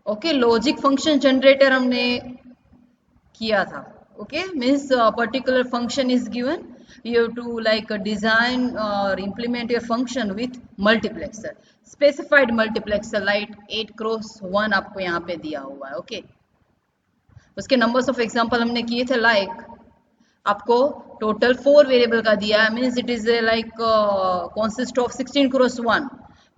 Okay, logic function generator हमने किया था. Okay, means a particular function is given, you have to like design or implement your function with multiplexer, specified multiplexer like 8 cross 1 आपको यहाँ पे दिया हुआ है. ओके, उसके नंबर्स ऑफ एग्जांपल हमने किए थे. लाइक आपको टोटल 4 वेरिएबल का दिया है, means it is like consist of 16 cross 1,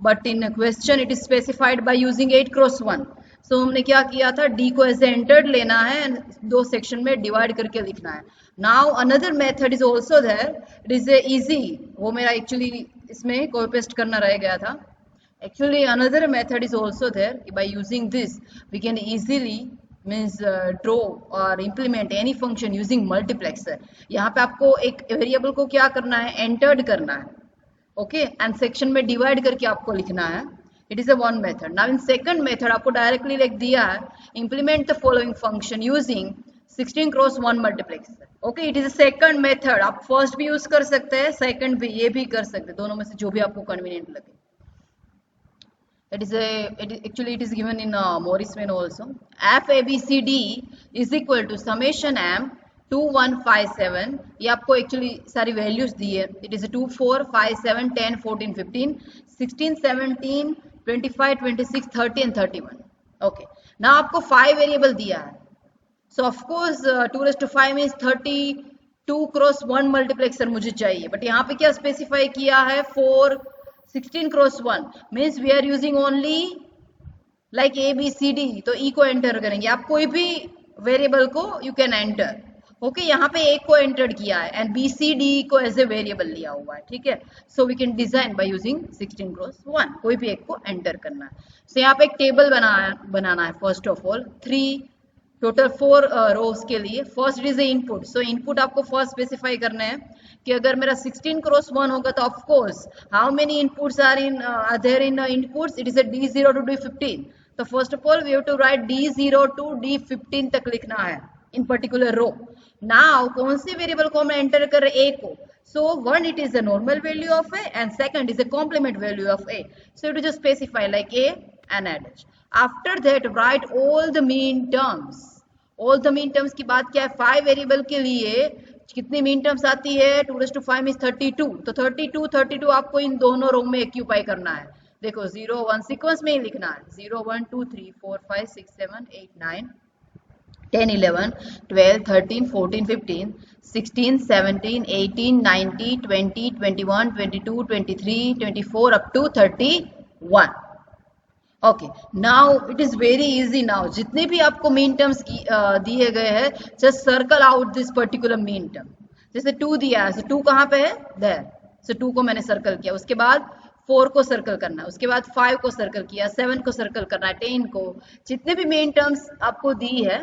but in question it is specified by using 8 cross 1. सो हमने क्या किया था, डी को एज एंटर्ड लेना है एंड दो सेक्शन में डिवाइड करके लिखना है. Now another method is also there, it is a easy. वो मेरा एक्चुअली इसमें कॉपी पेस्ट करना रह गया था. Actually, another method is also there. By using this, we can easily means draw or implement any function using multiplexer. यहाँ पे आपको एक वेरिएबल को क्या करना है, एंटर्ड करना है. ओके, एंड सेक्शन में डिवाइड करके आपको लिखना है. It is a one method. Now in second method आपको डायरेक्टली लिख दिया है, implement the following function using 16 cross 1 multiplexer. Okay, it is a second method. आप फर्स्ट भी यूज कर सकते हैं, सेकंड भी, ये भी कर सकते हैं, दोनों में से जो भी आपको कन्वीनियंट लगे. Actually it is given in Morrisman also. FABCD is equal to summation M 2157. ये आपको एक्चुअली सारी वैल्यूज दी है. It is 2 4 5 7 10 14 15 16 17 25 26 30 and 31. ओके, ना आपको 5 वेरिएबल दिया है. So of course 2⁵ means 32 cross 1 multiplexer मुझे चाहिए. बट यहाँ पे क्या स्पेसिफाई किया है, 16 cross 1 means we are using only like A B C D. तो ई को एंटर करेंगे, आप कोई भी वेरिएबल को यू कैन एंटर. ओके, यहाँ पे ए को एंटर किया है एंड बी सी डी को एज ए वेरिएबल लिया हुआ है. ठीक है, so we can design by using 16 cross 1. कोई भी एक को एंटर करना है. सो यहाँ पे एक टेबल बनाना है. फर्स्ट ऑफ ऑल 3 टोटल 4 रोज के लिए. First is a input. So input आपको फर्स्ट स्पेसिफाई करना है कि अगर मेरा 16 क्रॉस 1 होगा तो of course how many inputs are there in inputs, it is a D0 to D15. तो first of all we have to write D0 to D15 तक लिखना है इन पर्टिकुलर रो. नाउ कौन सी वेरिएबल को हम एंटर कर रहे हैं, ए को. So one, it is the normal value of a, and second is the complement value of a. So you just specify like a and add it. After that, write all the mean terms. All the mean terms की बात क्या है, 5 variable के लिए कितनी mean terms आती है, 2⁵ means 32. तो 32 आपको इन दोनों रो में एक्यूपाई करना है. देखो 0 1 सीक्वेंस में ही लिखना है. 0 1 2 3 4 5 6 7 8 9 10 11 12 13 14 15 16 17 18 19 20 21 22 23 24 up to 31. Okay, now it is very easy. Now जितने भी आपको मीन टर्म्स दिए गए हैं, just circle out this particular mean term. जैसे 2 दिया है, 2 कहाँ पे है, देयर. सो 2 को मैंने सर्कल किया. उसके बाद 4 को सर्कल करना है. उसके बाद 5 को सर्कल किया, 7 को सर्कल करना है, 10 को. जितने भी मीन टर्म्स आपको दी है,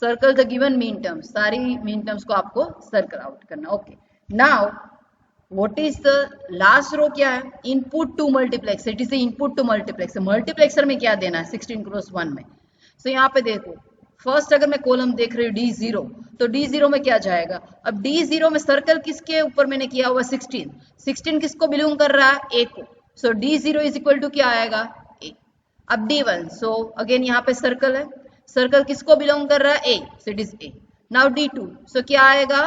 circle the given mean terms. सारी मीन टर्म्स को आपको सर्कल आउट करना. Okay, now what is the last row, क्या है, input to multiplexer. It is input to multiplexer. Multiplexer में क्या देना है, 16 क्रॉस 1 में. सो यहाँ पे देखो, फर्स्ट अगर मैं कॉलम देख रही हूँ D0, तो D0 में क्या जाएगा. अब D0 में सर्कल किसके ऊपर मैंने किया हुआ, 16 किसको बिलोंग कर रहा है, ए को. सो D0 इज इक्वल टू क्या आएगा, ए. अब D1, सो अगेन यहाँ पे सर्कल है, सर्कल किसको बिलोंग कर रहा है, A. So it is A. Now D2, so क्या आएगा,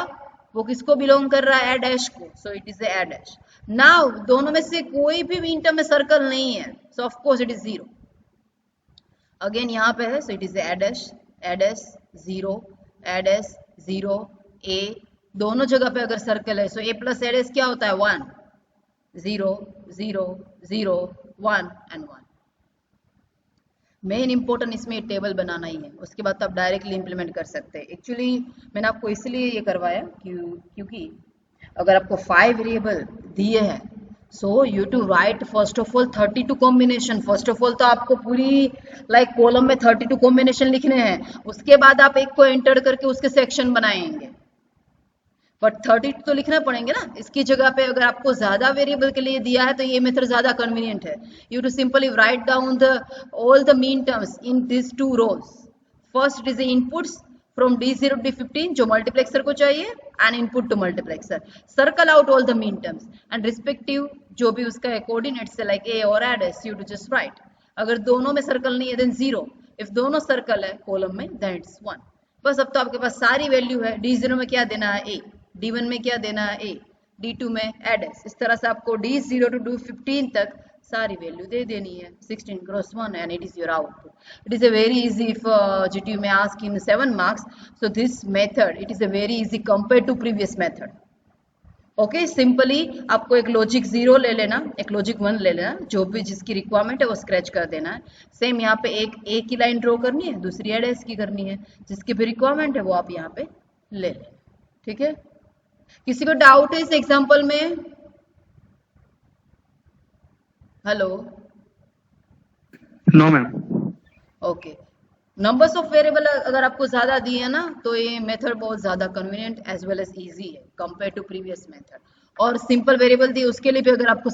वो किसको बिलोंग कर रहा है, ए डैश को. सो it is A dash. Now दोनों में से कोई भी मीन टर्म में सर्कल नहीं है, सो of course it is 0. Again यहाँ पे है, so it is A dash 0 A dash 0 ए. दोनों जगह पे अगर सर्कल है, सो ए प्लस ए डैश क्या होता है, 1 0 0 0 1 एंड 1. मेन इंपॉर्टेंट इसमें टेबल बनाना ही है. उसके बाद तो आप डायरेक्टली इंप्लीमेंट कर सकते हैं. एक्चुअली मैंने आपको इसलिए ये करवाया क्योंकि अगर आपको 5 वेरिएबल दिए हैं, so you to write first of all 32 combination. First of all तो आपको पूरी लाइक कॉलम में 32 कॉम्बिनेशन लिखने हैं. उसके बाद आप एक को एंटर करके उसके सेक्शन बनाएंगे. बट 32 तो लिखना पड़ेंगे ना. इसकी जगह पे अगर आपको ज्यादा वेरिएबल के लिए दिया है तो ये मेथड ज्यादा कन्वीनियंट है. You to simply write down the all the mean terms in this 2 rows. First it is inputs from D0 to D15 जो मल्टीप्लेक्सर को चाहिए, and input to multiplexer. Circle out all the mean terms and respective जो भी उसका coordinates है like A और एड एस, यू टू जस्ट राइट. अगर दोनों में सर्कल नहीं है देन 0, इफ दोनों सर्कल है कॉलम में देन इट्स 1। बस अब तो आपके पास सारी वैल्यू है। D0 में क्या देना है A, D1 में क्या देना है A, D2 में एड S। इस तरह से आपको D0 to D15 तक सारी वैल्यू दे देनी है 16 cross 1 and it is your output. It is a very easy if GTU में ask in 7 marks, so this method it is a very easy compare to previous method. Okay, simply आपको एक logic 0 ले लेना, एक logic 1 ले लेना, जो भी जिसकी रिक्वायरमेंट है वो स्क्रैच कर देना है। सेम यहाँ पे एक ए की लाइन ड्रॉ करनी है, दूसरी एड एस की करनी है, जिसकी भी रिक्वायरमेंट है वो आप यहाँ पे ले लें। ठीक है, किसी को डाउट है इस एग्जांपल में? Hello, no ma'am. Okay, numbers of variable अगर आपको ज्यादा दिए है ना तो ये मेथड बहुत ज्यादा convenient as well as easy है कंपेयर टू प्रीवियस मेथड। और सिंपल वेरिएबल दिए उसके लिए भी अगर आपको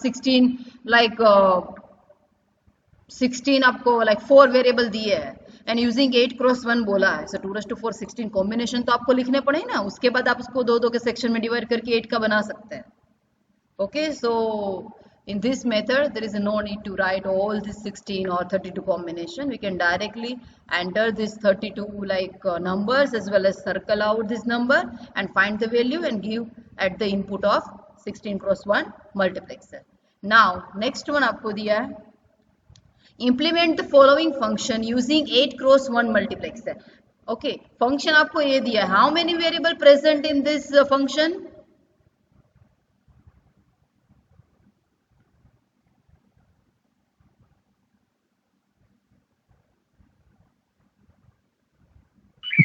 16 आपको 4 वेरिएबल दिए है एंड यूजिंग 8 क्रॉस 1 बोला है, सो 2⁴ 16 कॉम्बिनेशन तो आपको लिखने पड़े ना, उसके बाद आप उसको 2 के सेक्शन में डिवाइड करके 8 का बना सकते हैं। Okay, so in this method there is no need to write all this 16 or 32 combination. We can directly enter this 32 numbers as well as circle out this number and find the value and give at the input of 16 cross 1 multiplexer. Now next one आपको दिया है, implement the following function using 8 cross 1 multiplexer. Okay, function आपको ये दिया है, how many variable present in this function?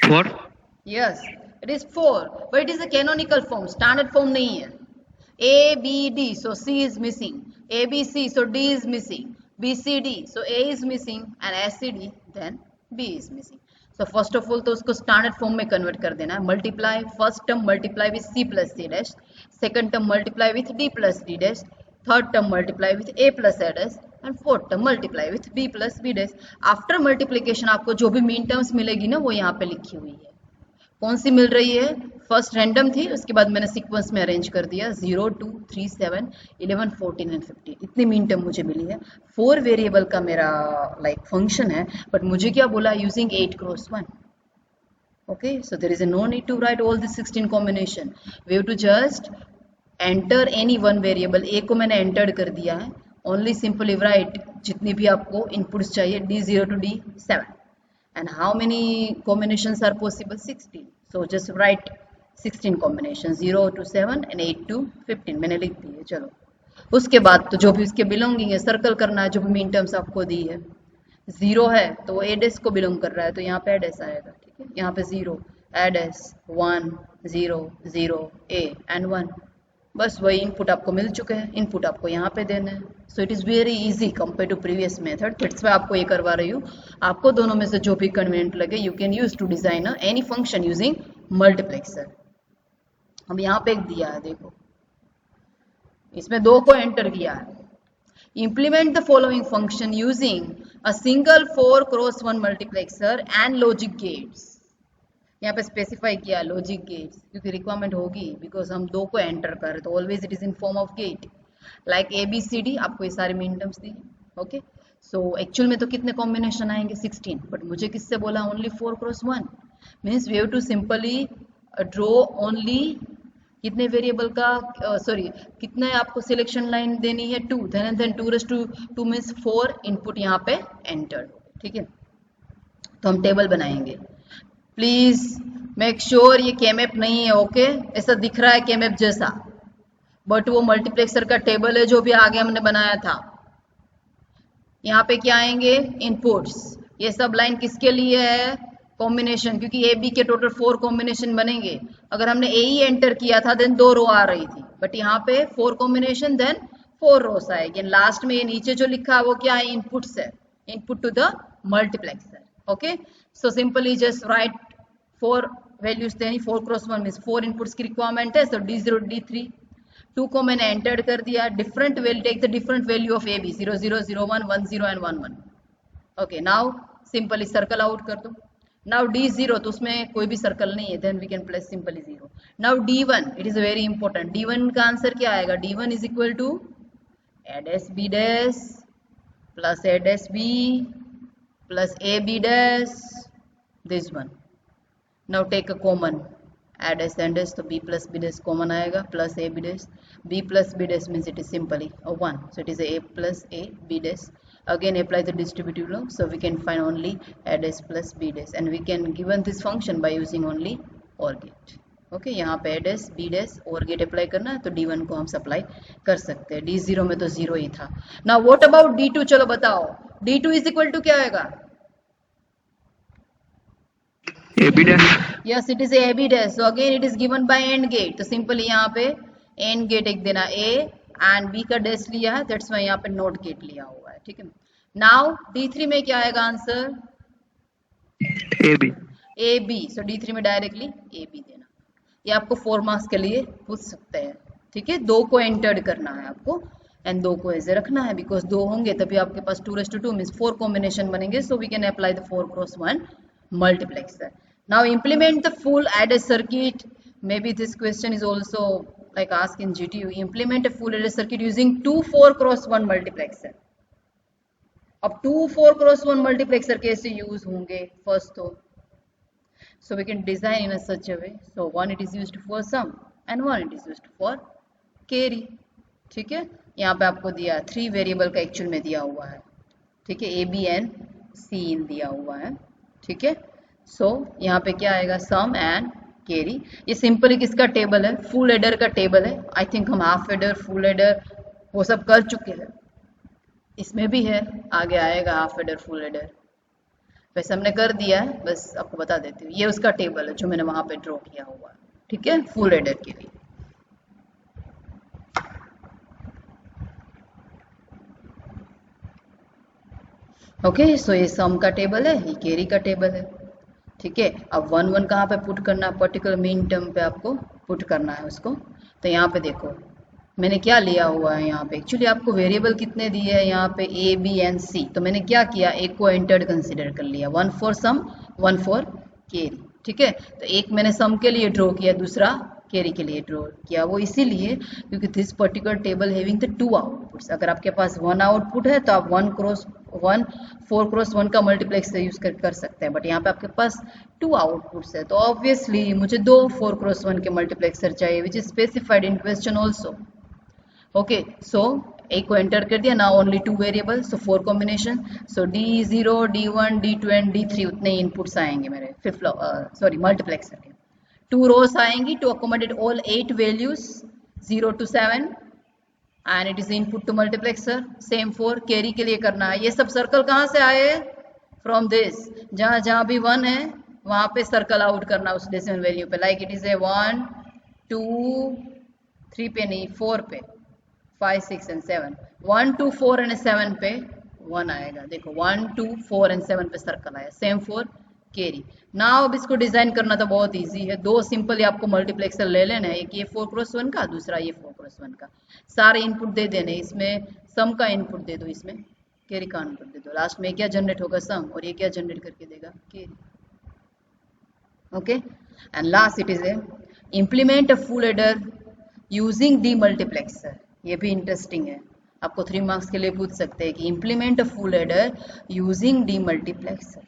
Four. Yes, it is 4, but it is a canonical form, standard form नहीं है। A, B, D, so C is missing. A, B, C, so D is missing. B, C, D, so A is missing, and S, C, D, then B is missing. So first of all तो उसको standard form में convert कर देना है। Multiply, first term multiply with C plus C dash, second term multiply with D plus D dash, third term multiply with A plus A dash, and fourth term multiply with B plus B dash. After multiplication आपको जो भी mean terms मिलेगी ना वो यहाँ पे लिखी हुई है। कौन सी मिल रही है? फर्स्ट रैंडम थी, उसके बाद मैंने सीक्वेंस में अरेंज कर दिया 0, 2, 3, 7, 11, 14 एंड 15, इतनी मीन टर्म मुझे मिली है। 4 वेरिएबल का मेरा फंक्शन है, बट मुझे क्या बोला, using 8 cross 1। Okay, so there is no need to write all this 16 combination, we have to just enter any one variable. A को मैंने एंटर कर दिया है, ओनली सिंपली राइट जितनी भी आपको इनपुट्स चाहिए D0 to D7 and how many combinations are possible? 16. So just write 16 combinations, 0 to 7 and 8 to 15 मैंने लिख दी है। चलो उसके बाद तो जो भी उसके बिलोंगिंग है सर्कल करना है, जो भी मीन टर्म्स आपको दी है। 0 है तो वो एडेस को बिलोंग कर रहा है, तो यहाँ पे एडेस आएगा। ठीक है, यहाँ पे 0 एडेस 1 0 0 A and 1, बस वही इनपुट आपको मिल चुके हैं, इनपुट आपको यहाँ पे देना है। So it is very easy compare to previous method, that's why आपको ये करवा रही हूँ। आपको दोनों में से जो भी कन्वीनियंट लगे you can use to design any function using multiplexer. अब यहाँ पे एक दिया है, देखो इसमें 2 को एंटर किया है। Implement the following function using a single 4 cross 1 multiplexer and logic gates. यहाँ पे स्पेसिफाई किया लॉजिक गेट्स, क्योंकि रिक्वायरमेंट होगी, बिकॉज हम 2 को एंटर कर रहे तो always it is in form of get like ABCD। आपको ये सारे मीन टर्म्स दिए। ओके, सो एक्चुअल में तो कितने कॉम्बिनेशन आएंगे 16, बट मुझे किससे बोला only 4 cross 1, means we have to simply draw only कितने वेरिएबल का सॉरी कितने आपको सिलेक्शन लाइन देनी है 2, देन 2 मीन्स 4 इनपुट यहाँ पे एंटर। ठीक है, तो हम टेबल बनाएंगे। प्लीज मेक श्योर ये केमैप नहीं है। ओके, ऐसा दिख रहा है केमैप जैसा, बट वो मल्टीप्लेक्सर का टेबल है जो भी आगे हमने बनाया था। यहाँ पे क्या आएंगे, इनपुट्स। ये सब लाइन किसके लिए है, कॉम्बिनेशन, क्योंकि ए बी के टोटल 4 कॉम्बिनेशन बनेंगे। अगर हमने ए ही एंटर किया था देन 2 रो आ रही थी, बट यहाँ पे 4 कॉम्बिनेशन देन 4 रोस आएगी। लास्ट में ये नीचे जो लिखा है वो क्या है, इनपुट्स है, input to the multiplexer. Okay, so simply just write 4 values देनी, 4 क्रॉस 1 मीन्स 4 इनपुट्स की रिक्वायरमेंट है। सो D0 D3 2 को मैंने एंटर कर दिया, different value, take the different value of AB 0 0 0 1 1 0 and 1 1। Okay, now simply circle out कर दो। Now D0 तो उसमें कोई भी सर्कल नहीं है, then we can place simply 0। Now D1, it is very important. D1 का आंसर क्या आएगा, D1 इज इक्वल टू एड S B dash plus a dash b plus a b dash, this one. Now take a common, a dash and dash, so b plus b dash common आएगा, plus a b dash. b plus b dash means it is simply a 1, so it is a plus a b dash. Again apply the distributive law, so we can find only a dash plus b dash, and we can given this function by using only OR gate. Okay यहाँ पे a dash b dash OR gate apply करना है, तो d1 को हम supply कर सकते हैं. d0 में तो 0 ही था. नाउ व्हाट अबाउट d2, चलो बताओ. d2 इज इक्वल टू क्या आएगा? AB dash. Yes, it is a AB dash. So again it is given by AND gate. तो सिंपली यहाँ पे AND gate एक देना, A and B का डैश लिया है, दैट्स वाई यहाँ पे नोट गेट लिया हुआ है. ठीक है. नाउ D3 में क्या आएगा आंसर? AB. AB. सो D3 में डायरेक्टली AB देना. ये आपको 4 मार्क्स के लिए पूछ सकते हैं. ठीक है. 2 को एंटर्ड करना है आपको एंड 2 को ऐसे रखना है, बिकॉज 2 होंगे तभी आपके पास 2:2 मीन्स 4 कॉम्बिनेशन बनेंगे. So we can apply the 4x1 multiplexer. Now implement the full adder circuit. Maybe this question is also like asked in GTU. Implement a full adder circuit using 2 4x1 multiplexer. अब 2 4x1 multiplexer कैसे use होंगे? First तो so we can design in a such a way. So one it is used for sum and one it is used for carry. ठीक है. यहाँ पे आपको दिया 3 वेरिएबल का एक्चुअल में दिया हुआ है. ठीक है. A B and C इन दिया हुआ है. ठीक है. सो यहाँ पे क्या आएगा? सम एंड कैरी. ये सिंपली किसका टेबल है? फुल एडर का टेबल है. आई थिंक हम हाफ एडर, फुल एडर वो सब कर चुके हैं. इसमें भी है, आगे आएगा हाफ एडर, फुल एडर. वैसे हमने कर दिया है, बस आपको बता देती हूँ. ये उसका टेबल है जो मैंने वहां पे ड्रॉ किया हुआ है. ठीक है. फुल एडर के लिए. ओके. सो ये सम का टेबल है, ये कैरी का टेबल है. ठीक है. अब 1 1 कहाँ पे पुट करना है? पर्टिकुलर मीन टर्म पे आपको पुट करना है उसको. तो यहाँ पे देखो मैंने क्या लिया हुआ है. यहाँ पे एक्चुअली आपको वेरिएबल कितने दिए हैं यहाँ पे? A B and C. तो मैंने क्या किया? एक को एंटर्ड कंसीडर कर लिया. 1 फॉर सम, 1 फॉर कैरी. ठीक है. तो एक मैंने सम के लिए ड्रॉ किया, दूसरा कैरी के लिए ड्रॉ किया. वो इसीलिए क्योंकि this particular table having the 2 outputs. अगर आपके पास 1 आउटपुट है तो आप 4x1 का मल्टीप्लेक्स से यूज कर सकते हैं. बट यहाँ पे आपके पास 2 आउटपुट्स है, तो ऑब्वियसली मुझे 2 4x1 के मल्टीप्लेक्सर चाहिए, which is specified in question also. Okay. So एक को एंटर कर दिया. Now only 2 variable, so 4 combination. So D0, D1, D2 and D3 उतने इनपुट्स आएंगे मेरे मल्टीप्लेक्सर के. 2 रोज आएंगी to accommodate all 8 values 0 to 7 and it is input to multiplexer. Same for carry के लिए करना है. ये सब सर्कल कहाँ से आए? From this. जहाँ जहाँ भी 1 है वहां पे सर्कल आउट करना उस डेसिमल वैल्यू पे. लाइक इट इज ए 1 2 3 पे नहीं, 4 पे, 5 6 एंड 7. 1 2 4 एंड 7 पे 1 आएगा. देखो 1 2 4 एंड 7 पे सर्कल आया. Same for carry. नाउ अब इसको डिजाइन करना तो बहुत इजी है. 2 सिंपली आपको मल्टीप्लेक्सर ले लेना है. एक ये 4x1 का, दूसरा ये 4x1 का. सारे इनपुट दे देने. इसमें सम का इनपुट दे दो, इसमें कैरी का इनपुट दे दो. लास्ट में क्या जनरेट होगा? सम. और ये क्या जनरेट करके देगा? Carry. Okay. And last it is A implement a full adder using D multiplexer. ये भी इंटरेस्टिंग है, आपको 3 मार्क्स के लिए पूछ सकते हैं कि implement a full adder using D multiplexer.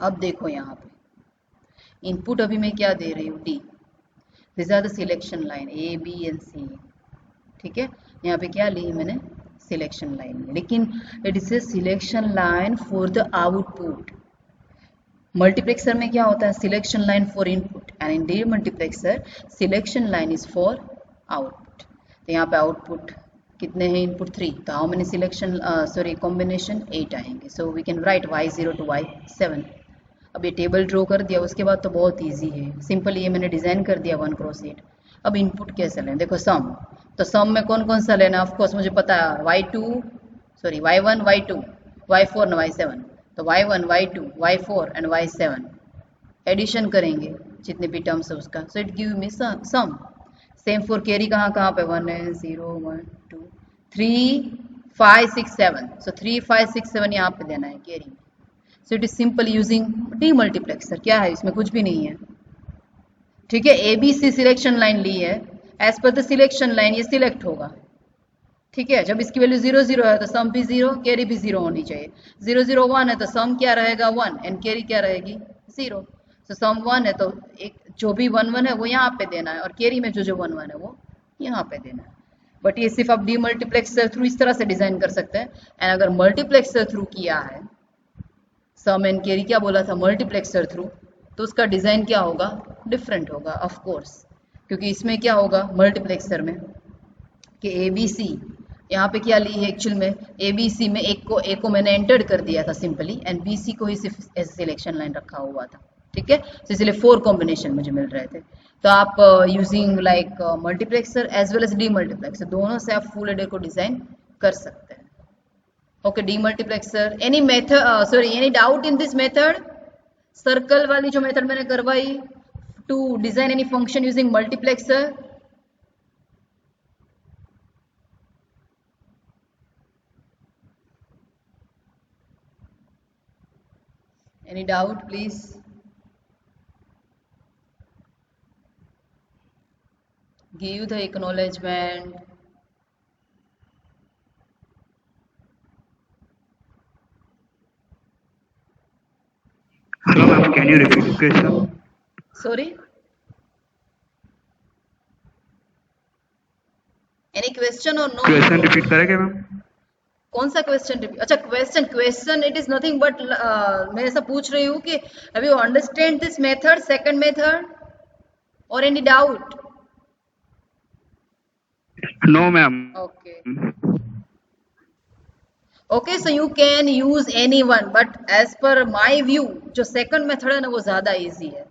अब देखो यहाँ पे इनपुट अभी मैं क्या दे रही हूँ? D. This are the selection line A B and C. ठीक है. यहाँ पे क्या ली मैंने? Selection line. लेकिन it is a selection line for the output. Multiplexer में क्या होता है? Selection line for input and in demultiplexer selection line is for output. तो यहाँ पे आउटपुट कितने हैं? इनपुट 3. तो हाउ मेनी सिलेक्शन कॉम्बिनेशन? 8 आएंगे. So we can write Y0 to Y7. अब ये टेबल ड्रॉ कर दिया. उसके बाद तो बहुत इजी है. सिंपल ये मैंने डिजाइन कर दिया 1x8. अब इनपुट कैसे लें? देखो सम. तो सम में कौन कौन सा लेना? ऑफ कोर्स मुझे पता है Y1 Y2 Y4 ना Y7. तो Y1 Y2 Y4 and Y7 addition करेंगे जितने भी टर्म्स है उसका. So it give me sum. Same for carry. कहाँ कहाँ पे? 1 है, 0 1 2 3 5 6 7. सो 3 5 6 7 यहाँ पे देना है कैरी में. सो it is simple using D multiplexer. क्या है इसमें? कुछ भी नहीं है. ठीक है. ABC सिलेक्शन लाइन ली है. As per the selection line ये सिलेक्ट होगा. ठीक है, जब इसकी वैल्यू 0 0 है तो सम भी 0, कैरी भी 0 होनी चाहिए। 0 0 1 है तो सम क्या रहेगा 1 एंड कैरी क्या रहेगी 0। तो सम 1 है तो एक जो भी 1 1 है वो यहाँ पे देना है और कैरी में जो जो 1 1 है वो यहाँ पे देना है। बट ये सिर्फ आप डी मल्टीप्लेक्सर थ्रू इस तरह से डिजाइन कर सकते हैं। एंड अगर मल्टीप्लेक्सर थ्रू किया है, सम एंड कैरी क्या बोला था मल्टीप्लेक्सर थ्रू, तो उसका डिजाइन क्या होगा डिफरेंट होगा ऑफ कोर्स, क्योंकि इसमें क्या होगा मल्टीप्लेक्सर में कि ए बी सी, यहाँ पे क्या ली है एक्चुअल में ए बी सी में ए को मैंने एंटर्ड कर दिया था सिंपली एंड बी सी को ही सिर्फ ऐसे सिलेक्शन लाइन रखा हुआ था। ठीक है, तो इसलिए 4 कॉम्बिनेशन मुझे मिल रहे थे। तो आप using like multiplexer as well as demultiplexer दोनों से आप फुल एडर को डिजाइन कर सकते हैं। Okay, demultiplexer any method any doubt in this method, circle वाली जो मेथड मैंने करवाई to design any function using multiplexer. Any doubt, please? Give the acknowledgement. Hello ma'am, can you repeat the question? Sorry? Any question or no? Question repeat करेंगे मैम? कौन सा question repeat? अच्छा, question it is nothing but मैं ऐसा पूछ रही हूँ कि have you understand this method, second method, और any doubt? No ma'am. Okay, so you can use any one, but as per my view जो सेकंड मेथड है ना वो ज्यादा इजी है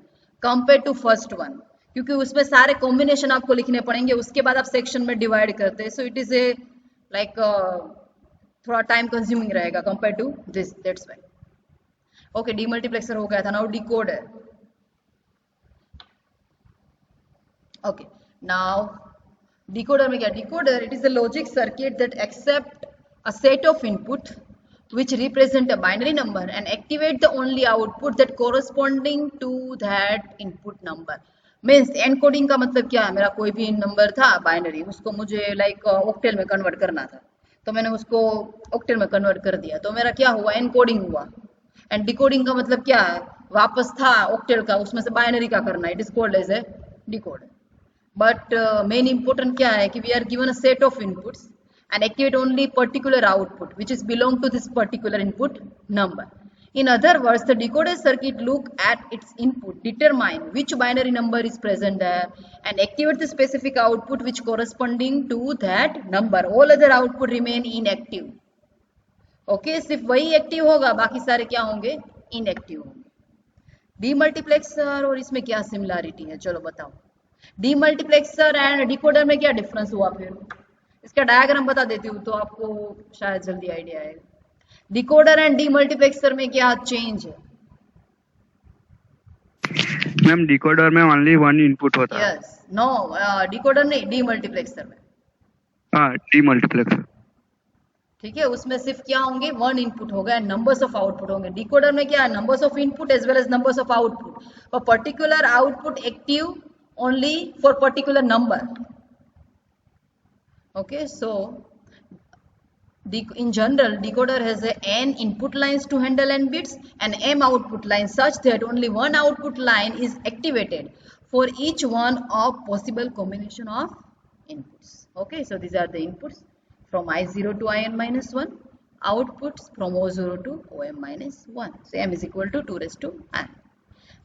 कंपेयर टू फर्स्ट वन, क्योंकि उसमें सारे कॉम्बिनेशन आपको लिखने पड़ेंगे, उसके बाद आप सेक्शन में डिवाइड करते हैं। So it is a like थोड़ा टाइम कंज्यूमिंग रहेगा compare to this, that's why. Okay, demultiplexer हो गया था, now decoder. Okay, now decoder में क्या? Decoder it is a logic circuit that accept a set of input which represent a binary number and activate the only output that corresponding to that input number। Means encoding का मतलब क्या है? मेरा कोई भी number था binary, उसको मुझे लाइक ऑक्टेल में कन्वर्ट करना था, तो मैंने उसको ऑक्टेल में कन्वर्ट कर दिया, तो मेरा क्या हुआ? एनकोडिंग हुआ। एंड डिकोडिंग का मतलब क्या है? वापस था ऑक्टेल का, उसमें से बाइनरी का करना है, it is called as a decoder. But main important क्या है कि we are given a set of inputs and activate only particular output which is belong to this particular input number. In other words, the decoder circuit look at its input, determine which binary number is present there and activate the specific output which corresponding to that number. All other output remain inactive. Okay, सिर्फ वही active होगा, बाकी सारे क्या होंगे? Inactive होंगे। Demultiplexer और इसमें क्या सिमिलरिटी है, चलो बताओ। डीमल्टीप्लेक्सर एंड डिकोडर में क्या डिफरेंस हुआ? फिर इसका डायग्राम बता देती हूँ तो आपको शायद जल्दी आइडिया आएगा। डिकोडर एंड डीमल्टीप्लेक्सर में क्या चेंज है? मैम डिकोडर में ओनली वन इनपुट होता है। यस, नो, डिकोडर नहीं, डीमल्टीप्लेक्सर में। हाँ, डीमल्टीप्लेक्सर। ठीक है, उसमें सिर्फ क्या होंगे? वन इनपुट होगा एंड नंबर्स ऑफ आउटपुट होंगे। डिकोडर में क्या है? Numbers of input as well as numbers of output, और particular output active only for particular number. Okay, so in general, decoder has n input lines to handle n bits and m output lines such that only one output line is activated for each one of possible combination of inputs. Okay, so these are the inputs from I0 to In minus 1, outputs from O0 to Om minus 1. So m is equal to 2 raised to n.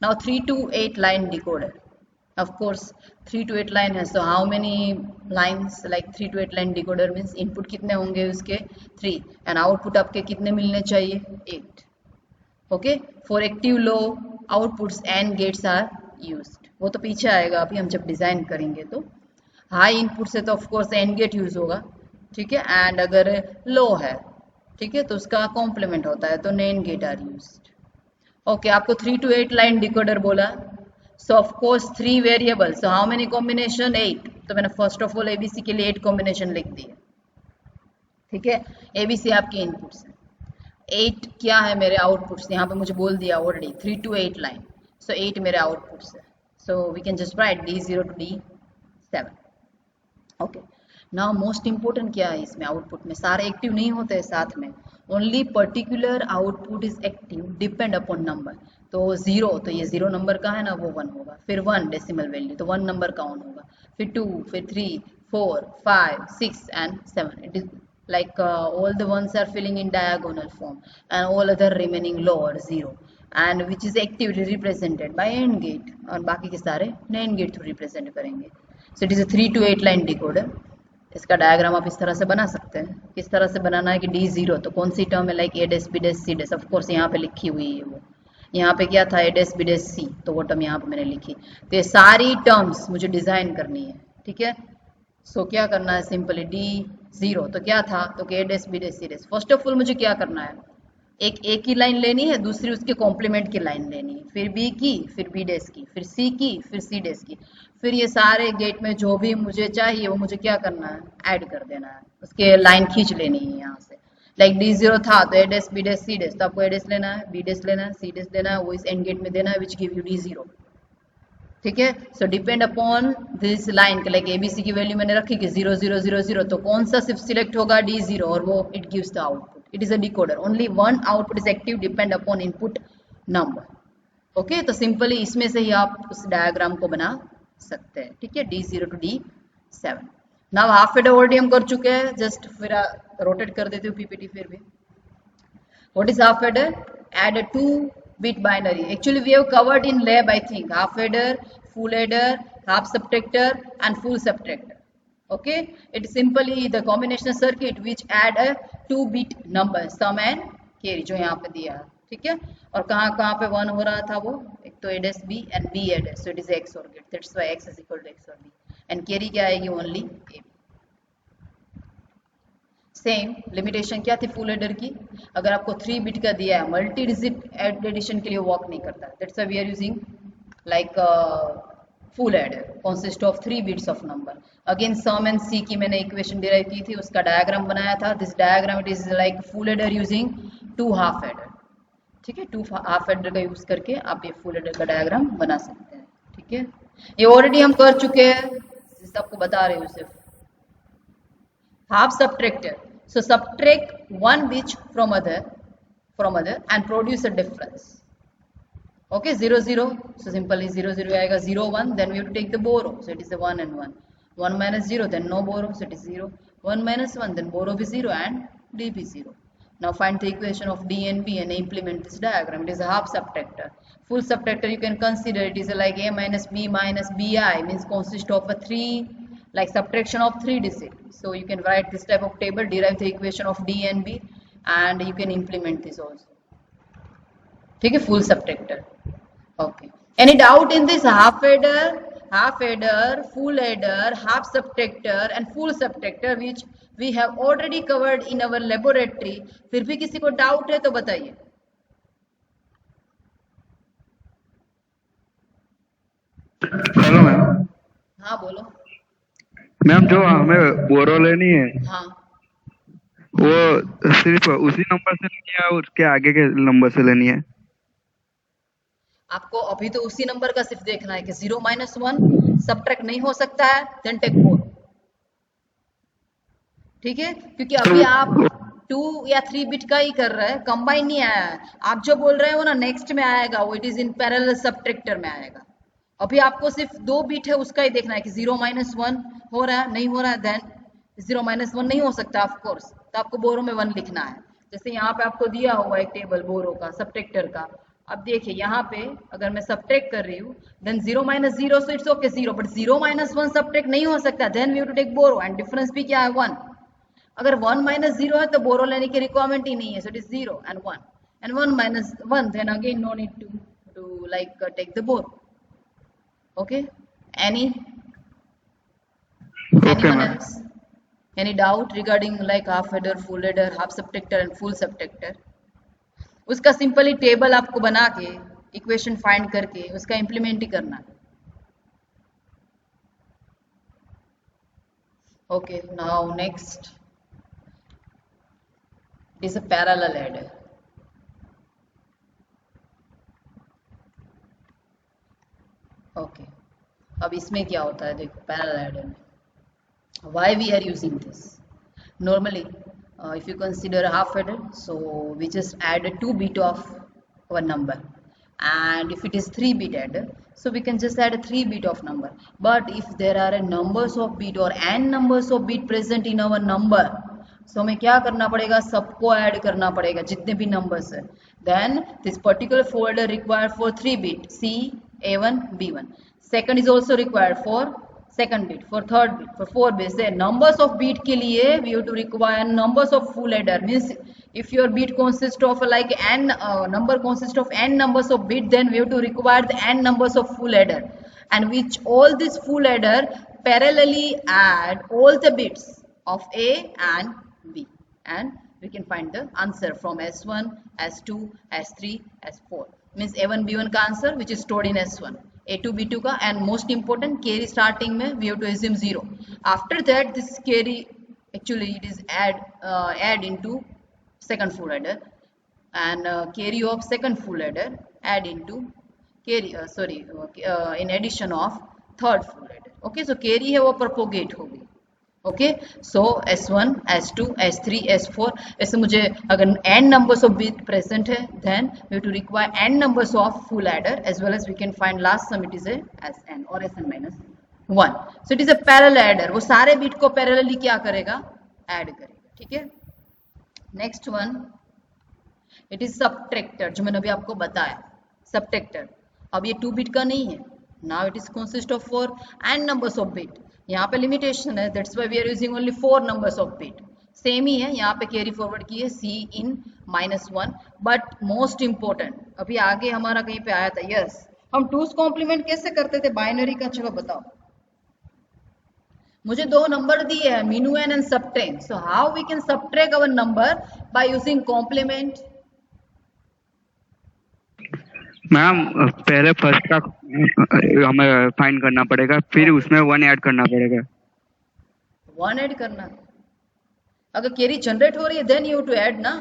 Now 3 to 8 line decoder. Of course 3 to 8 line है, so how many lines? Like 3 to 8 line decoder means input कितने होंगे उसके? 3 and output आपके कितने मिलने चाहिए? 8. Okay, for active low outputs and gates are used. वो तो पीछे आएगा, अभी हम जब डिजाइन करेंगे तो हाई इनपुट से तो of course AND gate use होगा, ठीक है, एंड अगर लो है, ठीक है, तो उसका कॉम्प्लीमेंट होता है, तो NAND gate are used. Okay, आपको 3 to 8 लाइन डिकोडर बोला, so of course 3 variables, so how many combination? 8। तो मैंने फर्स्ट ऑफ ऑल एबीसी के लिए 8 कॉम्बिनेशन लिख दिए, ठीक है। एबीसी आपके इनपुट्स हैं, 8 क्या है मेरे आउटपुट्स? यहाँ पे मुझे बोल दिया ऑलरेडी 3 to 8 लाइन, so 8 मेरे आउटपुट्स है, so we can just write D0 to D7। okay, now most important क्या है इसमें, आउटपुट में सारे एक्टिव नहीं होते हैं साथ में, only particular output is active depend upon number. तो जीरो, तो ये जीरो नंबर का है ना, वो वन होगा, फिर वन डेसिमल वैल्यू तो वन नंबर का ऑन होगा, फिर टू, फिर three, four, five, six and seven. It is like all the ones are filling in diagonal form and all other remaining lower zero, and which is actively represented by AND gate, और बाकी के सारे NAND gate through represent करेंगे। सो it is a 3 to 8 line decoder. इसका diagram आप इस तरह से बना सकते हैं। किस तरह से बनाना है कि डी जीरो तो कौन सी टर्म है, like A dash B dash C dash, of course यहाँ पे लिखी हुई है वो, यहाँ पे क्या था ए डेस बी डेस सी, तो वो टर्म यहाँ पे मैंने लिखी। तो ये सारी टर्म्स मुझे डिजाइन करनी है, ठीक है। सो क्या करना है, सिंपली डी जीरो तो क्या था, तो A dash B dash C dash. First of all मुझे क्या करना है, एक ए की लाइन लेनी है, दूसरी उसके कॉम्प्लीमेंट की लाइन लेनी है, फिर बी की, फिर बी डेस की, फिर सी की, फिर सी डेस की, फिर ये सारे गेट में जो भी मुझे चाहिए वो मुझे क्या करना है, ऐड कर देना है, उसके लाइन खींच लेनी है यहाँ से। लाइक डी जीरो था तो A dash B dash C डेस, तो आपको ए डेस लेना है, बी डेस लेना है, सी डेस लेना है, वो इस एंड गेट में देना है which give U D zero, ठीक है। सो depend upon this line, like ABC की वैल्यू मैंने रखी कि 0 0 0 0, तो कौन सा सिर्फ सिलेक्ट होगा, डी जीरो, और वो it gives the output. It is a decoder, only one output is active depend upon input number. Okay, तो सिंपली इसमें से ही आप उस डायग्राम को बना सकते हैं, ठीक है, D zero to D seven. Now half adder already हम कर चुके हैं, जस्ट फिर रोटेट कर देते हो पीपीटी फिर भी। What is half adder? Add a 2-bit binary. Actually, we have covered in lab, I think. Half adder, full adder, half subtractor, and full subtractor. Okay, it is simply the combination circuit which add a 2-bit number, sum and carry, जो यहाँ पे दिया है, ठीक है। और कहाँ कहाँ पे वन हो रहा था वो, एक तो add S B and B add S, so it is XOR gate, that's why X is equal to XOR B, and carry क्या आएगी, ओनली ए। सेम लिमिटेशन क्या थी फुल एडर की, अगर आपको 3 बिट का दिया है, मल्टी डिजिट एडिशन के लिए वर्क नहीं करता, that's why we are using like full adder consist of 3 bits of number. Again sum and C की मैंने इक्वेशन डिराइव की थी, उसका डायग्राम बनाया था। This diagram it is like full adder using 2 half adder, ठीक है। 2 हाफ एडर का यूज करके आप ये फुल एडर का डायग्राम बना सकते हैं, ठीक है। ये ऑलरेडी हम कर चुके हैं, आपको बता रही हूँ सिर्फ। half subtractor, so subtract one bit from other and produce a difference. Okay, 0 0, so simply 0 0 आएगा, 0 1, then we have to take the borrow, so it is a 1 and 1, 1 minus 0, then no borrow, so it is 0, 1 minus 1, then borrow be 0 and d be 0. Now find the equation of d and b and implement this diagram. It is a half subtractor. Full subtractor you can consider it is like a minus b minus bi, means consist of a 3, like subtraction of 3 digit. So you can write this type of table, derive the equation of d and b, and you can implement this also, ठीक है, full subtractor. Okay, any doubt in this half adder, full adder, half subtractor and full subtractor which we have already covered in our laboratory? फिर भी किसी को doubt है तो बताइए। Hello ma'am. हाँ बोलो मैम, जो हमें बोरो लेनी है, हाँ, वो सिर्फ उसी नंबर से लेनी है, उसके आगे के नंबर से लेनी है? आपको अभी तो उसी नंबर का सिर्फ देखना है कि 0 minus 1 सब्ट्रैक्ट नहीं हो सकता है, देन टेक 4, ठीक है। क्योंकि अभी आप 2 या 3 बिट का ही कर रहे हैं, कंबाइन नहीं आया है। आप जो बोल रहे हो ना नेक्स्ट में आएगा, वो it is in parallel subtractor में आएगा। अभी आपको सिर्फ 2 बिट है उसका ही देखना है कि 0 minus 1 हो रहा है, नहीं हो रहा है, देन 0 minus 1 नहीं हो सकता ऑफ कोर्स, तो आपको बोरो में 1 लिखना है। जैसे यहाँ पे आपको दिया हुआ एक टेबल बोरो का, सब्ट्रैक्टर का। अब देखिए यहाँ पे अगर मैं सब्ट्रैक्ट कर रही हूँ, then 0 minus 0, so it's okay 0, but 0 minus 1 subtract नहीं हो सकता, then we have to take borrow, and difference भी क्या है 1। अगर 1 minus 0 है तो बोरो लेने की रिक्वायरमेंट ही नहीं है, so it is 0 and 1, and 1 minus 1, then again no need to like take the boरो। Okay, anyone else, any doubt regarding like half adder, full adder, half subtractor and full subtractor? उसका simply table आपको बना के equation find करके उसका implement ही करना है। Okay, now next is a parallel adder. Okay, अब इसमें क्या होता है देखो, पैरेलल एडर में Why we are using this? Normally, if you consider a half adder, so we just add a 2 bit of our number, and if it is 3 bit adder, so we can just add a 3 bit of number. But if there are a numbers of bit or n numbers of bit present in our number, so हमें क्या करना पड़ेगा, सबको add करना पड़ेगा जितने भी numbers है. Then this particular folder required for 3 bit C, A1, B1. Second is also required for second bit, for third bit, for 4 bits. The numbers of bit के लिए we have to require numbers of full adder. Means if your bit consists of like n number consists of n numbers of bit, then we have to require the n numbers of full adder, and which all this full adder parallelly add all the bits of A and B, and we can find the answer from S1, S2, S3, S4. Means A1, B1 का answer which is stored in S1. A2, B2 का, and most important carry starting में we have to assume 0. After that this carry actually it is add into second full adder, and carry of second full adder add into carry in addition of third full adder. Okay, so carry है वो propagate होगी. Okay, सो S1, S2, S3, S4 ऐसे मुझे अगर n numbers of bit present है, then we have to require n numbers of full adder, as well as we can find last sum it is a Sn or Sn minus 1. So it is a parallel adder. वो सारे bit को parallelly क्या करेगा, add करेगा. ठीक है. Next one, it is subtractor, जो मैंने अभी आपको बताया. सबट्रैक्टर अब ये 2 बिट का नहीं है. Now it is consist of 4 and numbers of bit. यहाँ पे लिमिटेशन है, that's why we are using only 4 numbers of bit. Same ही है, यहाँ पे कैरी फॉरवर्ड की है C in -1. But most important अभी आगे हमारा कहीं पे आया था. यस, हम 2's कॉम्प्लीमेंट कैसे करते थे बाइनरी का, चलो बताओ. मुझे 2 नंबर दिए हैं, minuend and subtract. So how we can subtract our number by using complement. Ma'am पहले फर्स्ट का हमें फाइंड करना पड़ेगा, फिर उसमें 1 ऐड करना पड़ेगा. 1 ऐड करना, अगर कैरी जनरेट हो रही है देन यू टू ऐड ना.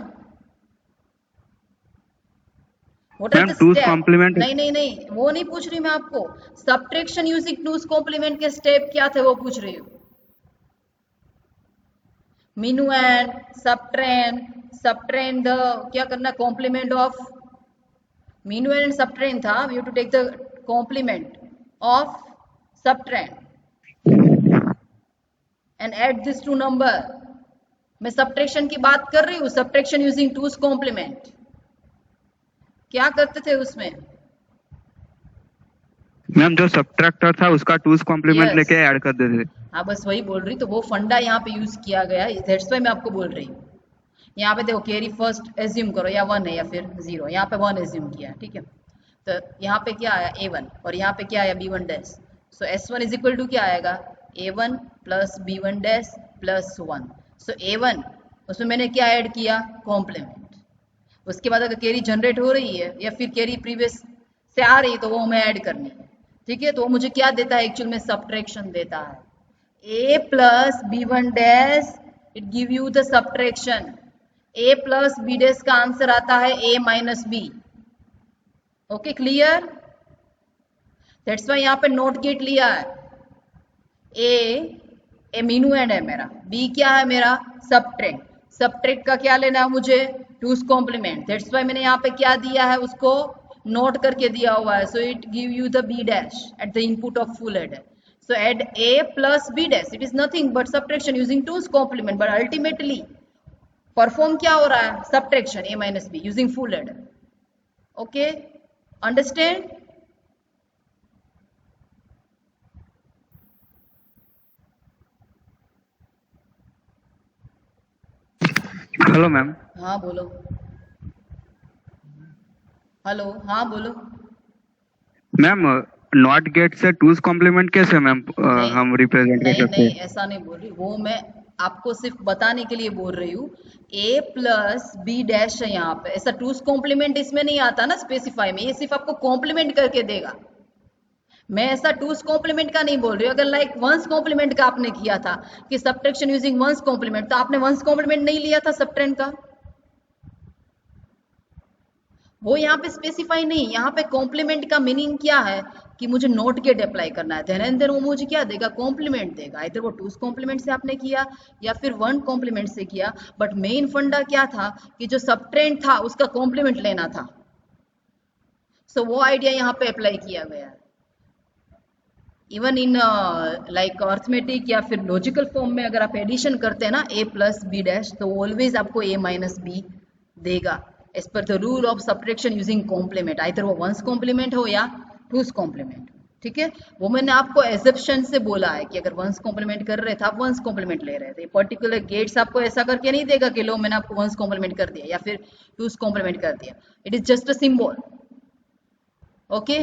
मैम 2's कॉम्प्लीमेंट नहीं वो नहीं पूछ रही मैं आपको. सब्ट्रैक्शन यूजिंग 2's कॉम्प्लीमेंट के स्टेप क्या थे वो पूछ रही हूँ. minuend, subtract द क्या करना, complement of minuend and subtract था. We have to take the complement of subtract and add this to number. मैं सब्ट्रैक्शन की बात कर रही हूँ, सब्ट्रैक्शन यूजिंग 2's कॉम्प्लीमेंट. क्या करते थे उसमें मैम, जो सब्ट्रैक्टर था उसका 2's कॉम्प्लीमेंट लेके ऐड कर देते थे. हाँ बस वही बोल रही, तो वो फंडा यहाँ पे यूज किया गया है, दैट्स व्हाई मैं आपको बोल रही हूँ. यहाँ पे देखो कैरी फर्स्ट एज्यूम करो, या 1 है या फिर 0. यहाँ पे 1 एज्यूम किया, ठीक है. तो यहाँ पे क्या आया A1 और यहाँ पे क्या आया B1 dash. So S1 is equal to क्या आएगा, A1 plus B1 dash plus 1. सो A1 उसमें मैंने क्या ऐड किया, कॉम्प्लीमेंट. उसके बाद अगर कैरी जनरेट हो रही है या फिर कैरी प्रीवियस से आ रही है तो वो हमें ऐड करनी है. ठीक है, तो वो मुझे क्या देता है, एक्चुअल में सब्ट्रैक्शन देता है. A plus B1 dash, it give you the subtraction. A plus B dash का आंसर आता है A minus B. Okay, clear. That's why यहाँ पे नोट गेट लिया है. A minuend है मेरा, B क्या है मेरा, सब्ट्रैक्ट. सब्ट्रैक्ट का क्या लेना है मुझे, 2's कॉम्प्लीमेंट. दैट्स वाई मैंने यहाँ पे क्या दिया है, उसको नोट करके दिया हुआ है. So it give you the B dash at the input of full adder. So add A plus B dash, it is nothing but subtraction using 2's complement. But ultimately perform क्या हो रहा है, subtraction A minus B using full adder. Okay, understand. Hello ma'am. हाँ बोलो. Hello, हाँ बोलो. Ma'am not gate से 2's complement कैसे मैम हम रिप्रेजेंट कर सकते हैं? नहीं ऐसा नहीं बोल रही, वो मैं आपको सिर्फ बताने के लिए बोल रही हूँ. A प्लस B डैश है यहाँ पे, ऐसा 2's कॉम्प्लीमेंट इसमें नहीं आता ना स्पेसिफाई में, ये सिर्फ आपको कॉम्प्लीमेंट करके देगा. मैं ऐसा 2's कॉम्प्लीमेंट का नहीं बोल रही हूँ. अगर लाइक 1's कॉम्प्लीमेंट का आपने किया था कि सब्ट्रैक्शन यूजिंग 1's कॉम्प्लीमेंट, तो आपने 1's कॉम्प्लीमेंट नहीं लिया था सब्ट्रैक्ट का. वो यहाँ पे स्पेसिफाई नहीं. यहाँ पे कॉम्प्लीमेंट का मीनिंग क्या है कि मुझे नोट गेट अप्लाई करना है, देन एंड देन वो मुझे क्या देगा, कॉम्प्लीमेंट देगा। इधर वो 2's कॉम्प्लीमेंट से आपने किया या फिर 1 कॉम्प्लीमेंट से किया, बट मेन फंडा क्या था कि जो सबट्रेंड था उसका कॉम्प्लीमेंट लेना था। सो वो आइडिया यहाँ पे अप्लाई किया गया है। इवन इन लाइक अर्थमेटिक या फिर लॉजिकल फॉर्म में अगर आप एडिशन करते हैं ना a प्लस बी डैश, तो ऑलवेज आपको a माइनस बी देगा as per the rule of subtraction using complement, either वो 1's कॉम्प्लीमेंट हो या 2's कॉम्प्लीमेंट। ठीक है, वो मैंने आपको एजप्शन से बोला है कि अगर 1's कॉम्प्लीमेंट कर रहे थे आप 1's कॉम्प्लीमेंट ले रहे थे, पर्टिकुलर गेट्स आपको ऐसा करके नहीं देगा कि लो मैंने आपको 1's कॉम्प्लीमेंट कर दिया या फिर 2's कॉम्प्लीमेंट कर दिया। It is just a symbol. Okay,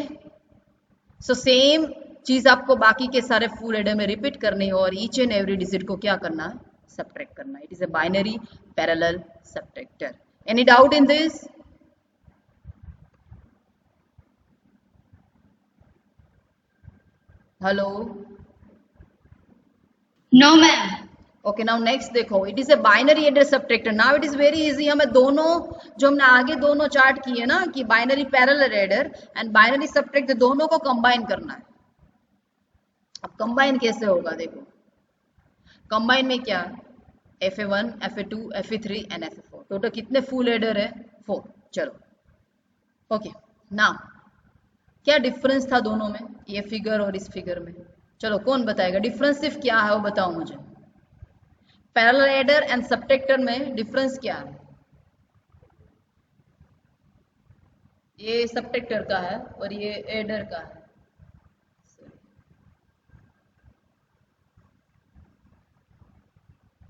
so same चीज आपको बाकी के सारे फुल एडर में रिपीट करनी है और ईच एंड एवरी डिजिट को क्या करना है, सब्ट्रैक्ट करना है। It is a binary parallel subtractor. Any doubt in this? Hello, no ma'am. Okay, now next देखो, it is a binary adder subtractor. Now it is very easy. हमें दोनों जो हमने आगे दोनों चार्ट किए ना कि binary parallel adder and binary subtractor, दोनों को कंबाइन करना है। अब कंबाइन कैसे होगा, देखो कंबाइन में क्या, fa1 fa2 fa3 and fa4, total कितने फुल एडर है, 4। चलो ओके, नाउ क्या डिफरेंस था दोनों में, ये फिगर और इस फिगर में? चलो कौन बताएगा डिफरेंस सिर्फ क्या है वो बताओ मुझे। पैरेलल एडर एंड सब्ट्रैक्टर में डिफरेंस क्या है? ये सब्ट्रैक्टर का है और ये एडर का है।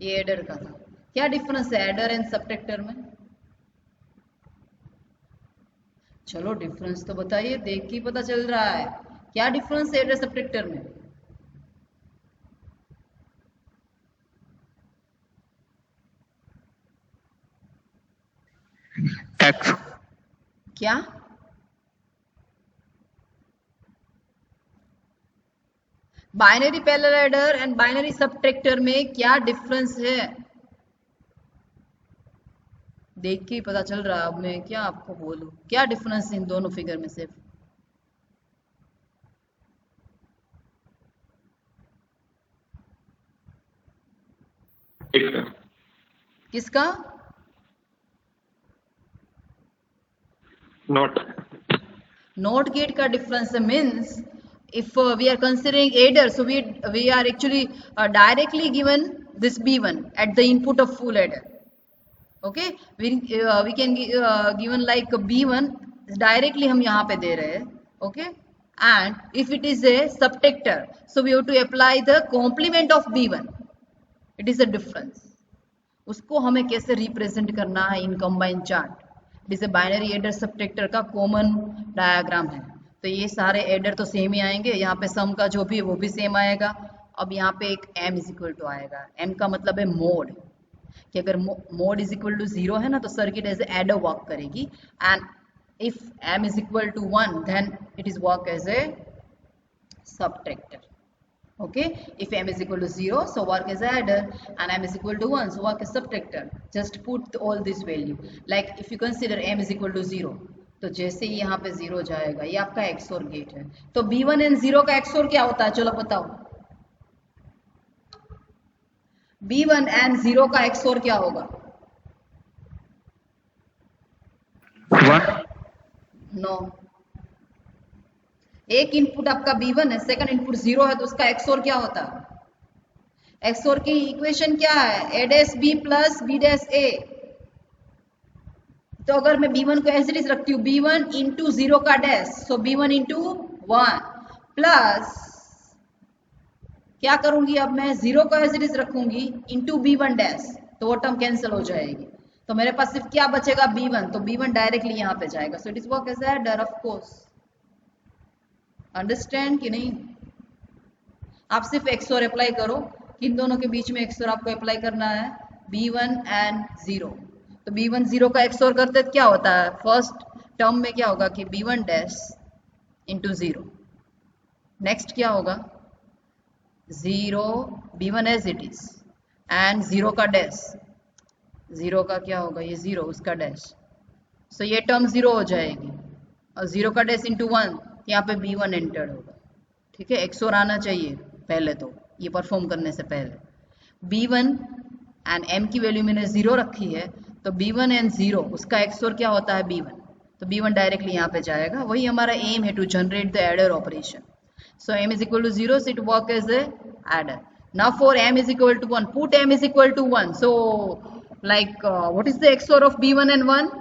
ये एडर का था। क्या डिफरेंस है एडर एंड सब्ट्रैक्टर में? चलो डिफरेंस तो बताइए, देख के पता चल रहा है। क्या डिफरेंस है एडर सब्ट्रैक्टर में? एक्स। क्या? Binary parallel adder and binary subtractor में क्या डिफरेंस है? देख के ही पता चल रहा है। अब मैं क्या आपको बोलूं, क्या डिफरेंस इन दोनों फिगर में? सिर्फ किसका? नॉट गेट का difference means if we are considering adder, so we are actually directly given this b1 at the input of full adder. Okay, we can given like b1 directly हम यहाँ पे दे रहे हैं। okay, and if it is a subtractor, so we have to apply the complement of b1. it is a difference। उसको हमें कैसे represent करना है इन कंबाइन चार्ट? जैसे बाइनरी एडर सब्ट्रैक्टर का कॉमन डायग्राम है, तो ये सारे एडर तो सेम ही आएंगे, यहाँ पे सम का जो भी है वो भी सेम आएगा। अब यहाँ पे एक m इज इक्वल टू आएगा। m का मतलब है मोड, कि अगर मोड इज इक्वल टू 0 है ना तो circuit as a adder work करेगी, and if m is equal to 1 then it is work as a subtractor. okay, if m is equal to 0 so work as adder, and m is equal to 1 so work as subtractor। just put all this value, like if you consider m is equal to 0, तो जैसे ही यहाँ पे 0 जाएगा, ये आपका XOR gate है, तो B1 and 0 का XOR क्या होता है, चलो बताओ। B1 एंड 0 का XOR क्या होगा? 1। नो, एक इनपुट आपका B1 है, सेकंड इनपुट 0 है, तो उसका XOR क्या होता है? XOR की इक्वेशन क्या है? A dash B plus B dash A। तो अगर मैं B1 को एज इट इज रखती हूँ, B1 इंटू 0 का डैश, सो B1 इंटू 1 प्लस क्या करूंगी, अब मैं 0 को एज इट इज रखूंगी इंटू B1 डैश, तो वो टर्म कैंसिल हो जाएगी, तो मेरे पास सिर्फ क्या बचेगा, B1, तो B1 डायरेक्टली यहाँ पे जाएगा। So it is work as adder of course. Understand कि नहीं? आप सिर्फ XOR अप्लाई करो, किन दोनों के बीच में XOR आपको अप्लाई करना है, B1 एंड 0। तो B1 0 का XOR करते क्या होता है, फर्स्ट टर्म में क्या होगा कि B1 डैश इंटू 0, नेक्स्ट क्या होगा 0 B1 as it is, and 0 का डैश, 0 का क्या होगा, ये 0 उसका डैश, सो ये टर्म 0 हो जाएगी, और 0 का डैश इंटू 1, यहाँ पे B1 एंटर्ड होगा, ठीक है। XOR आना चाहिए पहले, तो ये परफॉर्म करने से पहले B1 एंड M की वैल्यू मैंने 0 रखी है, तो B1 एंड 0 उसका XOR क्या होता है B1, तो B1 डायरेक्टली यहाँ पे जाएगा। वही हमारा एम है, to generate the adder operation. So m is equal to 0, so it work as a adder. Now for m is equal to 1, put m is equal to 1. So like what is the XOR of B1 and 1?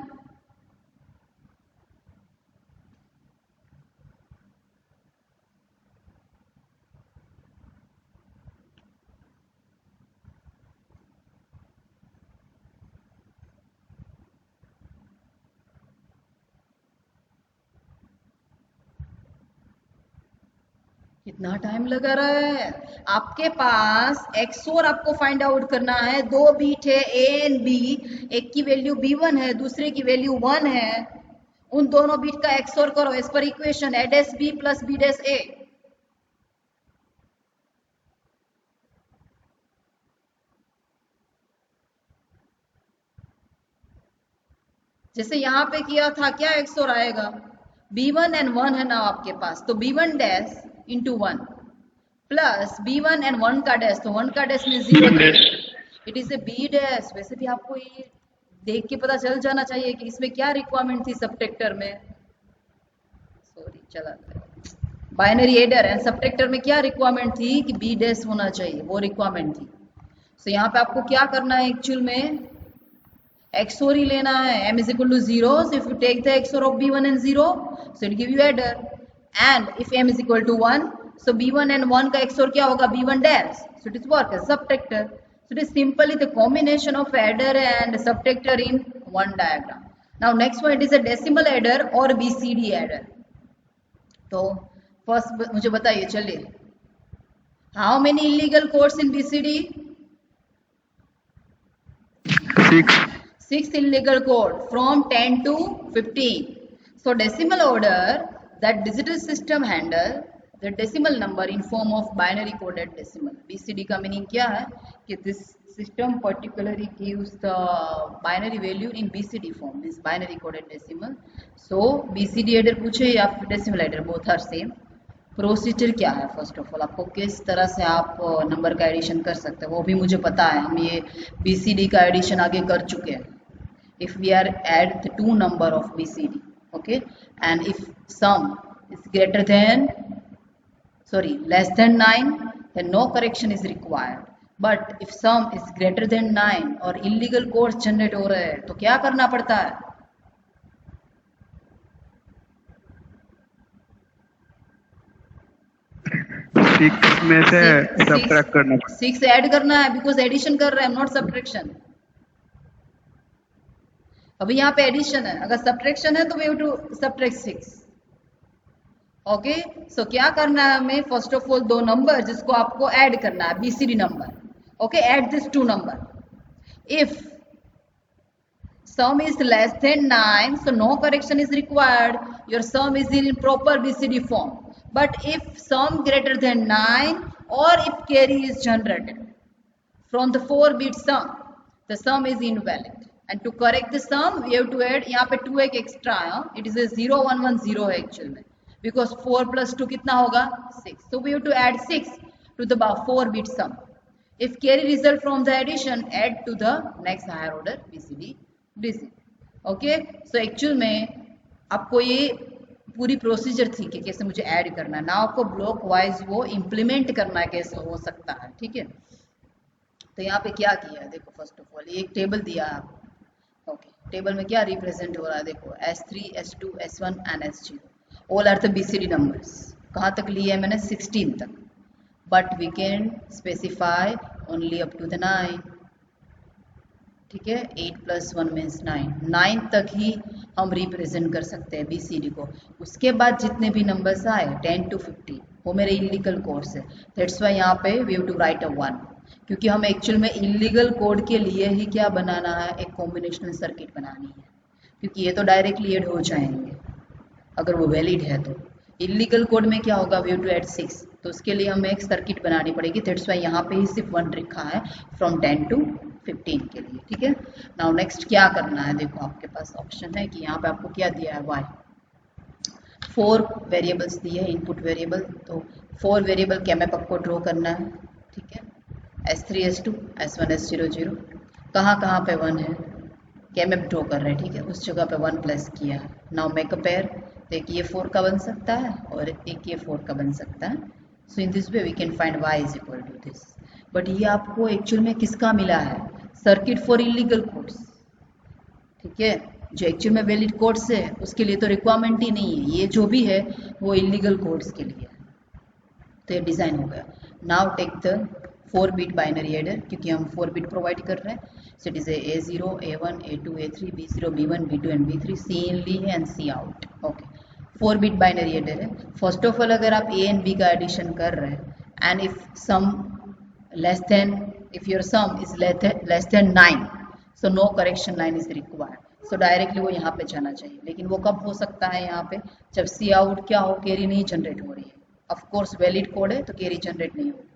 कितना time लगा रहा है आपके पास। XOR आपको find out करना है, दो beat है A एंड B, एक की वैल्यू B1 है, दूसरे की वैल्यू 1 है, उन दोनों बीट का XOR करो as per equation A dash B plus B dash A। जैसे यहाँ पे किया था, क्या XOR आएगा, B1 एंड 1 है ना आपके पास, तो B1 dash into 1 plus B1 and 1 का डैश, तो 1 का डैश में 0, it is A B dash. वैसे भी आपको ये देख के पता चल जाना चाहिए कि इसमें क्या रिक्वायरमेंट थी सबट्रैक्टर में, सॉरी चला बाइनरी एडर एंड सबट्रैक्टर में क्या रिक्वायरमेंट थी कि B डैश होना चाहिए, वो रिक्वायरमेंट थी। सो यहाँ पे आपको क्या करना है, एक्चुअल में XOR ही लेना है। m is equal to 0, so if you take the XOR of B1 and 0, so it give you adder, and if m is equal to 1, so B1 and 1 का XOR क्या होगा, B1 dash, so it is work as subtractor। So it is simply the combination of adder and subtractor in one diagram। Now next one, it is a decimal adder or BCD adder। तो first मुझे बताइए, चलिए, how many illegal codes in BCD? 6 illegal code from 10 to 15। So decimal order, that digital system handle the decimal number in form of binary coded decimal। BCD का meaning क्या है कि this system particularly gives the binary value in BCD form, means binary coded decimal। So BCD adder पूछे या फिर decimal adder, both are same। Procedure क्या है, first of all आपको किस तरह से आप नंबर का एडिशन कर सकते हैं वो भी मुझे पता है, हम ये BCD का एडिशन आगे कर चुके हैं। If we are add the two number of BCD, okay, and if sum is greater than less than 9, then no correction is required। but if sum is greater than 9 और illegal codes generate हो रहे हैं तो क्या करना पड़ता है, six में से सबट्रैक्ट करना, 6 ऐड करना है, बिकॉज एडिशन कर रहे हैं, नॉट सब्ट्रैक्शन। अभी यहाँ पे एडिशन है, अगर सब्ट्रैक्शन है तो we have to subtract 6। Okay, so क्या करना है हमें, फर्स्ट ऑफ ऑल दो नंबर जिसको आपको ऐड करना है, BCD number. Okay, add this to number. If sum is less than 9, so no correction is required, your sum is in proper BCD form। but if sum greater than 9 or if carry is generated from the 4-bit sum, the sum is invalid, and to correct the sum we have to add, यहाँ पे 2 एक extra है, it is a 0110 है actual में, because 4 plus 2 कितना होगा 6, so we have to add 6 to the 4-bit sum। if carry result from the addition, add to the next higher order BCD digit. Okay, so actual में आपको ये पूरी procedure थी कि कैसे मुझे ऐड करना है ना, आपको ब्लॉक वाइज वो इम्प्लीमेंट करना है कैसे हो सकता है, ठीक है। तो यहाँ पे क्या किया है, देखो फर्स्ट ऑफ ऑल एक टेबल दिया है आपको। ओके, टेबल में क्या रिप्रेजेंट हो रहा है, देखो S3 S2 S1 and S0 all are the BCD numbers. कहाँ तक लिए है मैंने, 16 तक, but we can specify only up to the 9, ठीक है। 8 + 1 मीन्स 9 तक ही हम रिप्रेजेंट कर सकते हैं BCD को। उसके बाद जितने भी नंबर्स आए 10 to 15 वो मेरे इलीगल कोड्स है, दैट्स वाई यहाँ पे वी हैव टू राइट अ 1, क्योंकि हम एक्चुअल में इलीगल कोड के लिए ही क्या बनाना है, एक कॉम्बिनेशनल सर्किट बनानी है, क्योंकि ये तो डायरेक्टली ऐड हो जाएंगे अगर वो वैलिड है। तो इलीगल कोड में क्या होगा, वी हैव टू ऐड 6, तो उसके लिए हमें एक सर्किट बनानी पड़ेगी, दैट्स वाई यहाँ पे ही सिर्फ 1 लिखा है फ्रॉम 10 to 15 के लिए, ठीक है। नाउ नेक्स्ट क्या करना है, देखो आपके पास ऑप्शन है कि यहाँ पे आपको क्या दिया है y। 4 वेरिएबल्स दिए हैं इनपुट वेरिएबल, तो 4 वेरिएबल के मैप आपको ड्रॉ करना है, ठीक है। S3 S2 S1 S0 0, कहाँ कहाँ पे 1 है के मैप ड्रॉ कर रहे हैं, ठीक है, उस जगह पे 1 प्लस किया है। नाउ मेक अ पेयर, तो एक ये 4 का बन सकता है और एक ये 4 का बन सकता है। So in this way we can find y is equal to this. But ये आपको एक्चुअल में किसका मिला है, सर्किट फॉर इलीगल कोड्स, ठीक है। जो एक्चुअल में वैलिड कोड्स है उसके लिए तो रिक्वायरमेंट ही नहीं है, ये जो भी है वो इलीगल कोड्स के लिए है। तो ये डिज़ाइन हो गया। Now take the 4 bit binary adder, क्योंकि हम 4 बिट प्रोवाइड कर रहे हैं। So it is A0 A1 A2 A3 B0 B1 B2 and B3, C in ली है and C out, okay. 4 bit binary adder है। फर्स्ट ऑफ ऑल अगर आप A एंड B का एडिशन कर रहे हैं and if sum less than, if your sum is less than 9, so no correction line is required, so directly वो यहाँ पे जाना चाहिए। लेकिन वो कब हो सकता है, यहाँ पे जब सी आउट क्या हो, कैरी नहीं जनरेट हो रही है। ऑफ कोर्स वैलिड कोड है तो कैरी जनरेट नहीं होगी,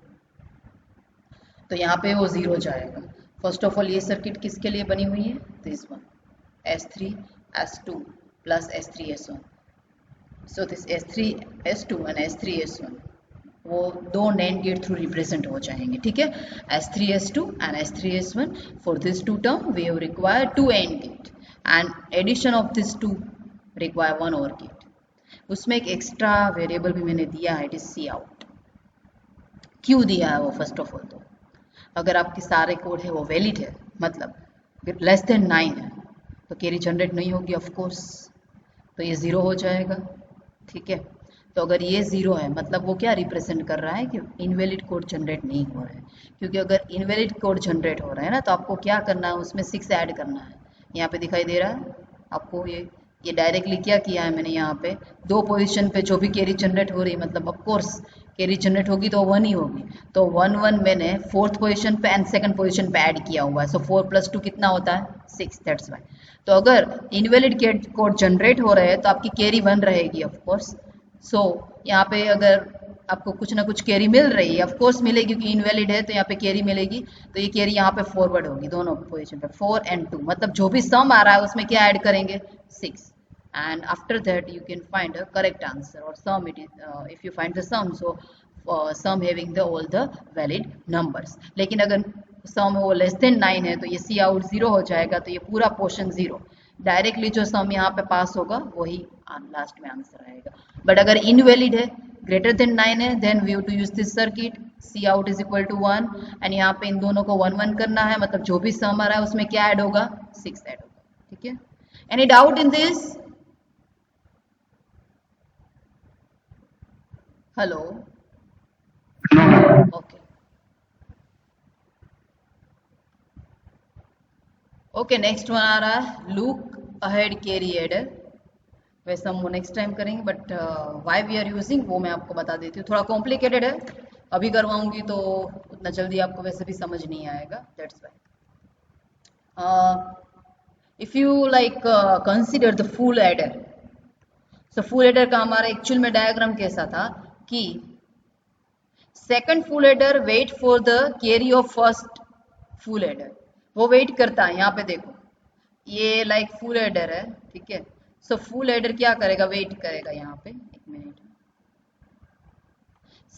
तो यहाँ पे वो 0 जाएगा। फर्स्ट ऑफ ऑल ये सर्किट किसके लिए बनी हुई है, this one S3 S2 plus S3 S1। So this S3 S2 and S3 S1 वो दो NAND गेट थ्रू रिप्रेजेंट हो जाएंगे, ठीक है। S3 S2 and S3 S1, for this two term we have require 2 AND gate and addition of this 2 require 1 OR gate. उसमें एक extra variable भी मैंने दिया है, इट इज सी आउट। क्यों दिया है वो, फर्स्ट ऑफ ऑल तो अगर आपके सारे कोड है वो वैलिड है, मतलब लेस देन 9 है, तो कैरी जनरेट नहीं होगी ऑफ कोर्स, तो ये 0 हो जाएगा, ठीक है। तो अगर ये 0 है मतलब वो क्या रिप्रेजेंट कर रहा है कि इनवैलिड कोड जनरेट नहीं हो रहा है। क्योंकि अगर इनवैलिड कोड जनरेट हो रहा है ना, तो आपको क्या करना है, उसमें 6 ऐड करना है। यहाँ पे दिखाई दे रहा है आपको, ये डायरेक्टली क्या किया है मैंने, यहाँ पे 2 पोजीशन पे जो भी कैरी जनरेट हो रही है, मतलब ऑफ कोर्स कैरी जनरेट होगी तो 1 ही होगी, तो 1 1 मैंने 4th पोजीशन पे एंड 2nd पोजीशन पे ऐड किया हुआ है। सो 4 + 2 कितना होता है, 6, दैट्स वाई। तो अगर इनवैलिड कोड जनरेट हो रहे हैं तो आपकी कैरी 1 रहेगी ऑफ कोर्स। सो यहाँ पे अगर आपको कुछ ना कुछ कैरी मिल रही है, ऑफ कोर्स मिलेगी, क्योंकि इनवैलिड है तो यहाँ पे कैरी मिलेगी, तो ये कैरी यहाँ पे फॉरवर्ड होगी दोनों पोजीशन पे, 4 and 2, मतलब जो भी सम आ रहा है उसमें क्या ऐड करेंगे, 6, and after that you can find a correct answer, or sum it is if you find the sum, so sum having the all the valid numbers। लेकिन अगर सम वो लेस देन 9 है तो ये सी आउट 0 हो जाएगा, तो ये पूरा पोर्शन 0, डायरेक्टली जो सम यहाँ पे पास होगा वही लास्ट में आंसर आएगा। बट अगर इनवैलिड है, ग्रेटर देन 9 है, then we have to use this circuit, C out is equal to 1 and यहाँ पे इन दोनों को 1 1 करना है, मतलब जो भी सम आ रहा है उसमें क्या ऐड होगा, 6 ऐड होगा, ठीक है। Any doubt in this, hello, okay okay. Next one आ रहा है लुक अहेड कैरी एडर, वैसे हम वो नेक्स्ट टाइम करेंगे, but why we are using वो मैं आपको बता देती हूँ। थोड़ा कॉम्प्लिकेटेड है, अभी करवाऊंगी तो उतना जल्दी आपको वैसे भी समझ नहीं आएगा, that's why. If you like consider the full adder, so full adder का हमारा एक्चुअल में डायग्राम कैसा था कि second full adder wait for the carry of first full adder, वो वेट करता है। यहाँ पे देखो ये लाइक फुल एडर है, ठीक है। सो फुल एडर क्या करेगा, वेट करेगा यहाँ पे, एक मिनट।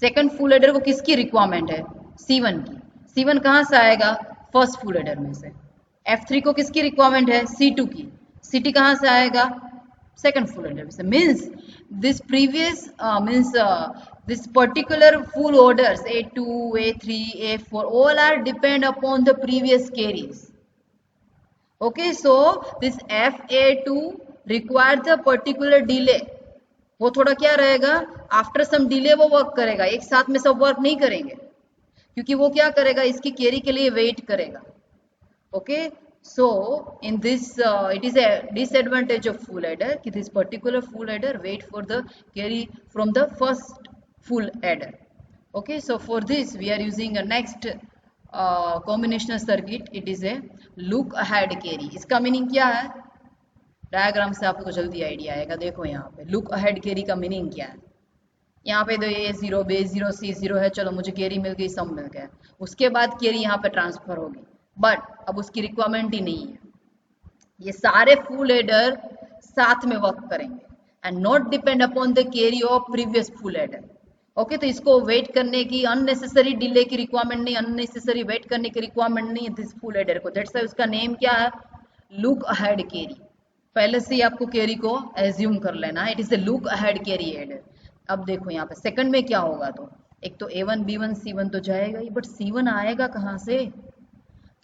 सेकंड फुल एडर को किसकी रिक्वायरमेंट है, C1 की। C1 कहाँ से आएगा, फर्स्ट फुल एडर में से। F3 को किसकी रिक्वायरमेंट है, C2 की। CT कहाँ से आएगा, सेकंड फुल एडर में से। Means this previous means this particular full orders A2 A3 A4 all are depend upon the previous carries, okay। so this FA2 requires a particular delay, वो थोड़ा क्या रहेगा, आफ्टर सम डिले वो work करेगा, एक साथ में सब वर्क नहीं करेंगे, क्योंकि वो क्या करेगा, इसकी कैरी के लिए वेट करेगा, okay. so in this it is a disadvantage of full adder कि this particular full adder wait for the carry from the first full adder, okay। so for this we are using a next combinational circuit, it is a look ahead carry। इसका meaning क्या है, diagram से आपको जल्दी idea आएगा। देखो यहाँ पे लुक अहेड कैरी का मीनिंग क्या है, यहाँ पे तो A0 B0 C0 है, चलो मुझे कैरी मिल गई, सम मिल गया, उसके बाद कैरी यहाँ पे ट्रांसफर होगी, बट अब उसकी रिक्वायरमेंट ही नहीं है। ये सारे फुल एडर साथ में वर्क करेंगे, and not depend upon the carry of previous full adder. Okay, तो इसको वेट करने की अननेसेसरी डिले की रिक्वायरमेंट नहीं, अननेसेसरी वेट करने की रिक्वायरमेंट नहीं है दिस फुल एडर को। दैट्स व्हाई उसका नेम क्या है, लुक अहेड कैरी। पहले से ही आपको कैरी को एज्यूम कर लेना है, it is the look ahead carry adder. अब देखो यहाँ पे सेकंड में क्या होगा, तो एक तो A1 B1 C1 तो जाएगा ही, बट C1 आएगा कहाँ से,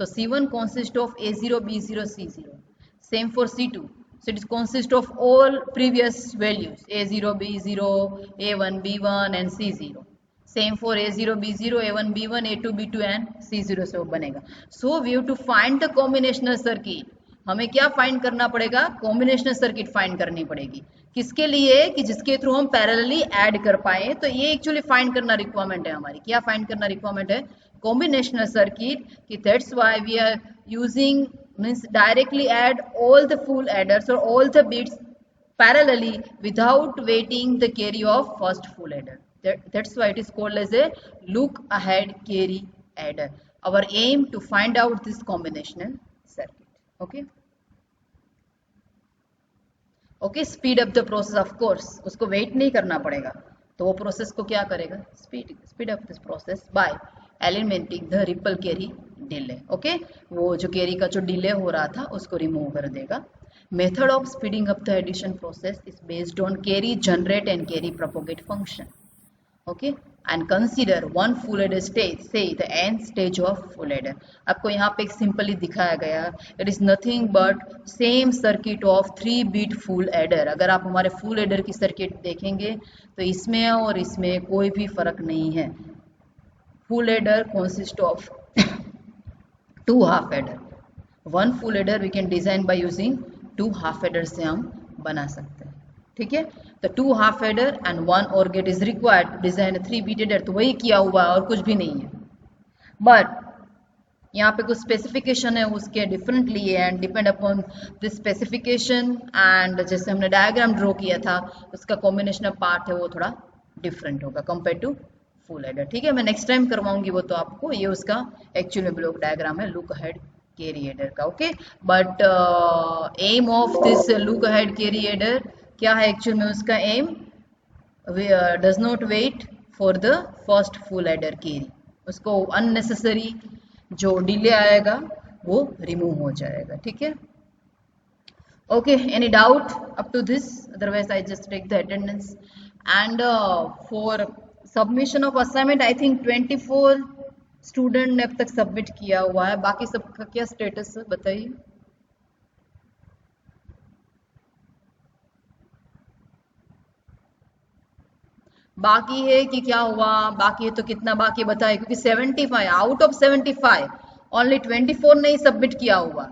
तो C1 consist of A0 B0 C0, same for C2, so it consists of all previous values A0 B0 A1 B1 and C0, same for A0 B0 A1 B1 A2 B2 and C0 से वो बनेगा। So we have to find the combinational circuit, हमें क्या find करना पड़ेगा, combinational circuit find करनी पड़ेगी, किसके लिए, कि जिसके थ्रू हम पैरेलली ऐड कर पाए। तो ये एक्चुअली फाइंड करना रिक्वायरमेंट है हमारी, क्या फाइंड करना रिक्वायरमेंट है, combinational circuit, कि that's why we are using means directly add all the full adders or all the bits parallelly without waiting the carry of first full adder. That's why it is called as a look ahead carry adder. Our aim to find out this combinational circuit. Okay. Okay, speed up the process, of course उसको wait नहीं करना पड़ेगा, तो वो process को क्या करेगा, speed up this process by eliminating the ripple carry delay. Okay, वो जो कैरी का जो डिले हो रहा था उसको रिमूव कर देगा। Method of speeding up the addition process is based on carry generate and carry propagate function. Okay, and consider one full adder stage, say the nth stage of full adder. आपको यहाँ पे एक simply दिखाया गया, it is nothing but same circuit of 3 bit full adder. अगर आप हमारे full adder की सर्किट देखेंगे तो इसमें और इसमें कोई भी फर्क नहीं है। Full adder consist of 2 half adder, one full adder we can design by using 2 half adder से हम बना सकते हैं। ठीक है, तो 2 half adder and 1 OR gate is required to design 3 bit adder, तो वही किया हुआ है और कुछ भी नहीं है। बट यहाँ पे कुछ स्पेसिफिकेशन है उसके डिफरेंटली है, and depend upon this specification and जैसे हमने डायग्राम ड्रॉ किया था उसका कॉम्बिनेशन पार्ट है वो थोड़ा डिफरेंट होगा कंपेयर टू फुल एडर। ठीक है, मैं नेक्स्ट टाइम करवाऊंगी वो तो आपको, ये उसका एक्चुअल में ब्लॉक डायग्राम है लुक अहेड कैरी एडर का। Okay, but aim of this look ahead carry adder क्या है, एक्चुअल में उसका aim does not wait for the first full adder carry, उसको अननेसेसरी जो डिले आएगा वो रिमूव हो जाएगा। ठीक है, okay, any doubt up to this, otherwise I just take the attendance and for submission of assignment I think 24 student ने अब तक सबमिट किया हुआ है, बाकी सबका क्या स्टेटस है बताइए। बाकी है कि क्या हुआ, बाकी है तो कितना बाकी बताए, क्योंकि 75 आउट ऑफ 75 ओनली 24 ने ही सबमिट किया हुआ।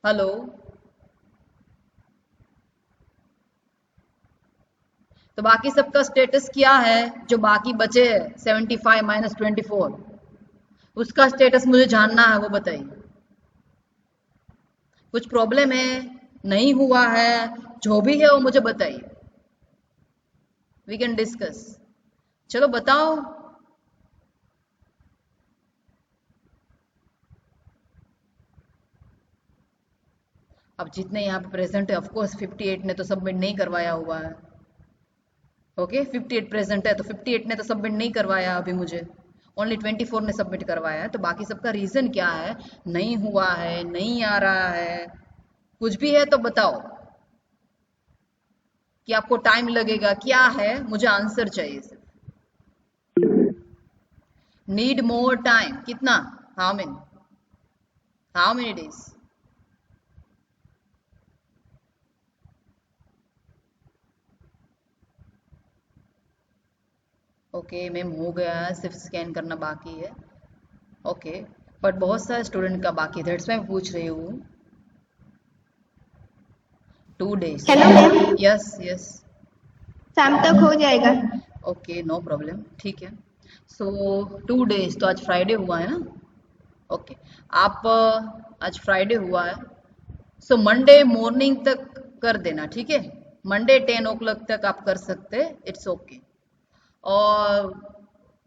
हेलो, तो बाकी सबका स्टेटस क्या है, जो बाकी बचे 75 माइनस 24 उसका स्टेटस मुझे जानना है, वो बताइए। कुछ प्रॉब्लम है, नहीं हुआ है, जो भी है वो मुझे बताइए, वी कैन डिस्कस। चलो बताओ। अब जितने यहाँ पे प्रेजेंट है, ऑफ कोर्स 58 ने तो सबमिट नहीं करवाया हुआ है। ओके, 58 प्रेजेंट है तो 58 ने तो सबमिट नहीं करवाया अभी मुझे, ओनली 24 ने सबमिट करवाया है। तो बाकी सबका रीजन क्या है, नहीं हुआ है, नहीं आ रहा है, कुछ भी है तो बताओ, कि आपको टाइम लगेगा, क्या है, मुझे आंसर चाहिए सिर्फ। नीड मोर टाइम, कितना, how many days. Okay ma'am, हो गया है, सिर्फ स्कैन करना बाकी है। ओके, बट बहुत सारे स्टूडेंट का बाकी, दैट्स मैं पूछ रही हूँ। 2 days। Hello ma'am, yes yes, शाम तक हो जाएगा। ओके नो प्रॉब्लम, ठीक है। सो 2 days, तो आज फ्राइडे हुआ है ना। ओके, आप आज फ्राइडे हुआ है, सो मंडे मॉर्निंग तक कर देना, ठीक है। मंडे 10 o'clock तक आप कर सकते हैं, इट्स ओके। और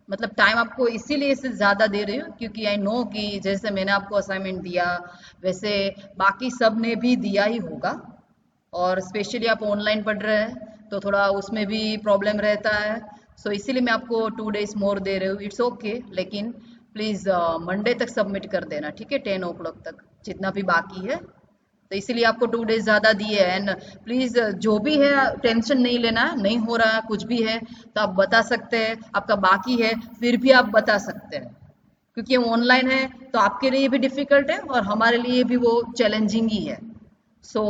मतलब टाइम आपको इसीलिए से ज़्यादा दे रही हूँ क्योंकि आई नो कि जैसे मैंने आपको असाइनमेंट दिया वैसे बाकी सब ने भी दिया ही होगा, और स्पेशली आप ऑनलाइन पढ़ रहे हैं तो थोड़ा उसमें भी प्रॉब्लम रहता है। सो इसीलिए मैं आपको 2 days मोर दे रही हूँ, इट्स ओके। लेकिन प्लीज़ मंडे तक सबमिट कर देना, ठीक है, 10 o'clock तक जितना भी बाकी है। तो इसीलिए आपको 2 days ज़्यादा दिए हैं। एंड प्लीज़ जो भी है टेंशन नहीं लेना है, नहीं हो रहा है कुछ भी है तो आप बता सकते हैं, आपका बाकी है फिर भी आप बता सकते हैं, क्योंकि हम ऑनलाइन है तो आपके लिए भी डिफ़िकल्ट है और हमारे लिए भी वो चैलेंजिंग ही है। सो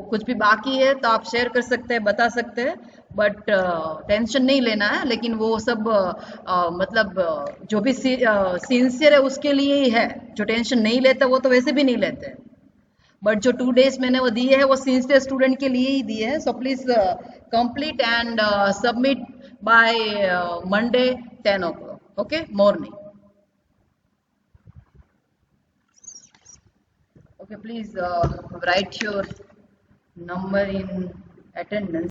कुछ भी बाकी है तो आप शेयर कर सकते हैं, बता सकते हैं, बट टेंशन नहीं लेना है। लेकिन वो सब मतलब जो भी सिंसियर है उसके लिए ही है, जो टेंशन नहीं लेते वो तो वैसे भी नहीं लेते। बट जो 2 days मैंने वो दिए है वो सिंसियर स्टूडेंट के लिए ही दिए हैं। So please complete and submit by Monday 10 o'clock, okay, morning. Okay, please write your number in attendance.